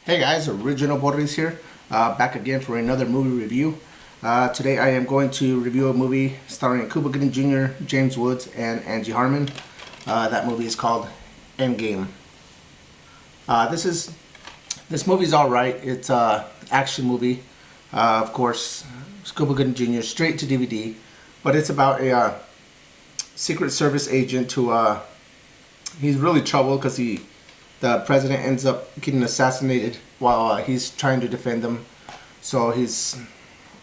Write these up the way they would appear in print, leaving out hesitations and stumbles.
Hey guys, Original Boris here, back again for another movie review. Today I am going to review a movie starring Cuba Gooding Jr., James Woods, and Angie Harmon. That movie is called Endgame. This movie's alright. It's an action movie. Of course, Cuba Gooding Jr. straight to DVD, but it's about a Secret Service agent who he's really troubled because the president ends up getting assassinated while he's trying to defend them. So he's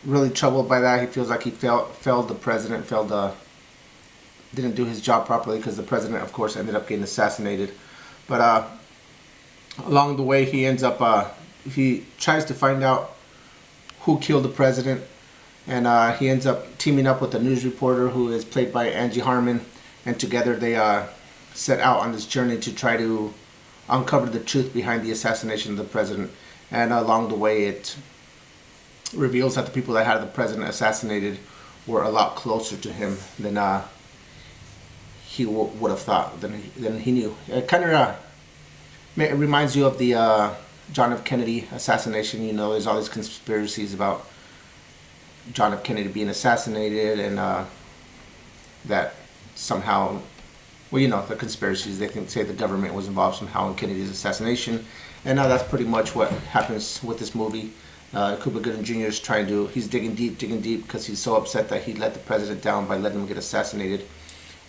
really troubled by that. He feels like he failed the president, didn't do his job properly because the president, of course, ended up getting assassinated. But along the way, he ends up, he tries to find out who killed the president. And he ends up teaming up with a news reporter who is played by Angie Harmon. And together they set out on this journey to try to uncover the truth behind the assassination of the president. And along the way, it reveals that the people that had the president assassinated were a lot closer to him than he would have thought, than he knew. It kind of it reminds you of the John F. Kennedy assassination. You know, there's all these conspiracies about John F. Kennedy being assassinated, and that somehow, well, you know, the conspiracies, they say the government was involved somehow in Kennedy's assassination. And now that's pretty much what happens with this movie. Cuba Gooding Jr. is he's digging deep because he's so upset that he let the president down by letting him get assassinated.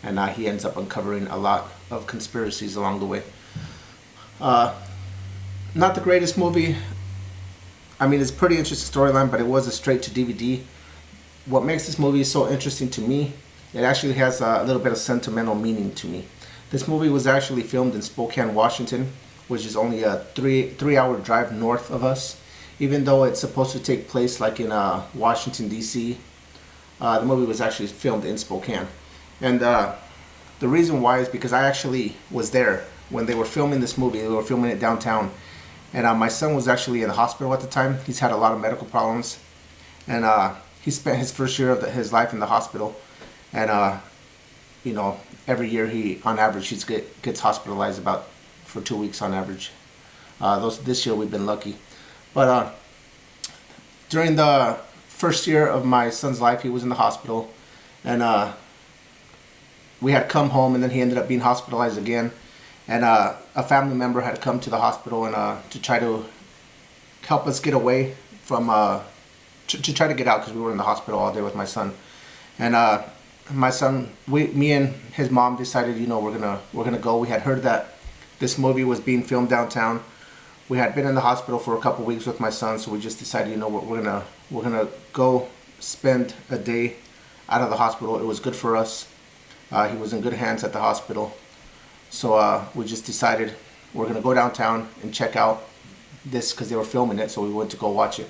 And he ends up uncovering a lot of conspiracies along the way. Not the greatest movie. I mean, it's a pretty interesting storyline, but it was a straight to DVD. What makes this movie so interesting to me, it actually has a little bit of sentimental meaning to me. This movie was actually filmed in Spokane, Washington, which is only a three-hour drive north of us. Even though it's supposed to take place like in Washington, D.C., the movie was actually filmed in Spokane. And the reason why is because I actually was there when they were filming this movie. They were filming it downtown. And my son was actually in the hospital at the time. He's had a lot of medical problems. And he spent his first year of his life in the hospital. And, you know, every year on average, he gets hospitalized for 2 weeks on average. This year we've been lucky. But during the first year of my son's life, he was in the hospital. And we had come home, and then he ended up being hospitalized again. And a family member had come to the hospital and to try to help us get away from, to try to get out because we were in the hospital all day with my son. And my son, me and his mom decided, you know, we're gonna go. We had heard that this movie was being filmed downtown. We had been in the hospital for a couple weeks with my son, so we just decided, you know, we're gonna go spend a day out of the hospital. It was good for us. He was in good hands at the hospital. So we just decided we're gonna go downtown and check out this because they were filming it. So we went to go watch it,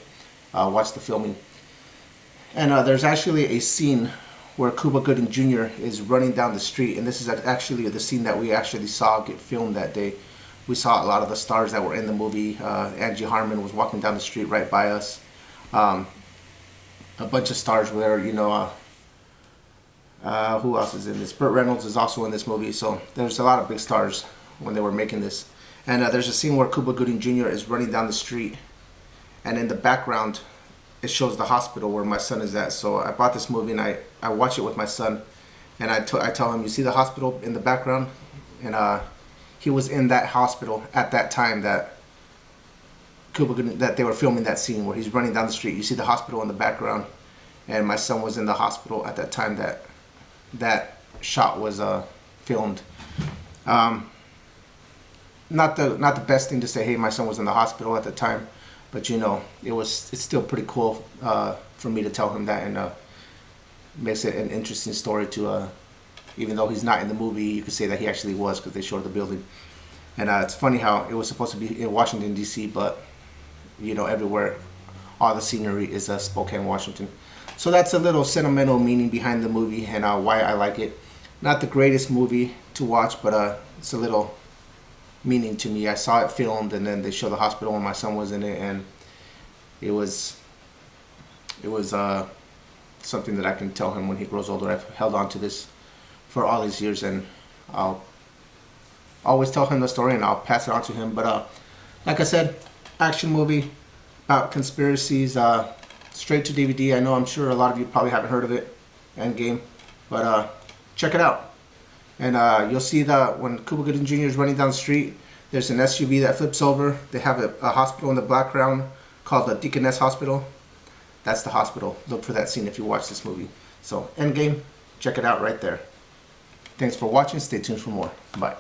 watch the filming. And there's actually a scene where Cuba Gooding Jr. is running down the street, and this is actually the scene that we actually saw get filmed that day. We saw a lot of the stars that were in the movie. Angie Harmon was walking down the street right by us. A bunch of stars were there, you know. Who else is in this? Burt Reynolds is also in this movie, so there's a lot of big stars when they were making this. And there's a scene where Cuba Gooding Jr. is running down the street, and in the background it shows the hospital where my son is at. So I bought this movie and I watch it with my son, and I tell him, you see the hospital in the background? And he was in that hospital at that time that they were filming that scene where he's running down the street. You see the hospital in the background, and my son was in the hospital at that time that shot was filmed. Not the best thing to say, hey, my son was in the hospital at the time, but you know, it's still pretty cool for me to tell him that, and makes it an interesting story to even though he's not in the movie, you could say that he actually was because they showed the building. And it's funny how it was supposed to be in Washington, D.C., but you know, everywhere, all the scenery is Spokane, Washington. So that's a little sentimental meaning behind the movie and why I like it. Not the greatest movie to watch, but it's a little meaning to me. I saw it filmed, and then they show the hospital when my son was in it, and it was something that I can tell him when he grows older. I've held on to this for all these years, and I'll always tell him the story and I'll pass it on to him. But like I said, action movie about conspiracies, straight to DVD. I know, I'm sure a lot of you probably haven't heard of it, Endgame, but check it out. And you'll see that when Cuba Gooding Jr. is running down the street, there's an SUV that flips over. They have a hospital in the background called the Deaconess Hospital. That's the hospital. Look for that scene if you watch this movie. So, Endgame, check it out right there. Thanks for watching. Stay tuned for more. Bye.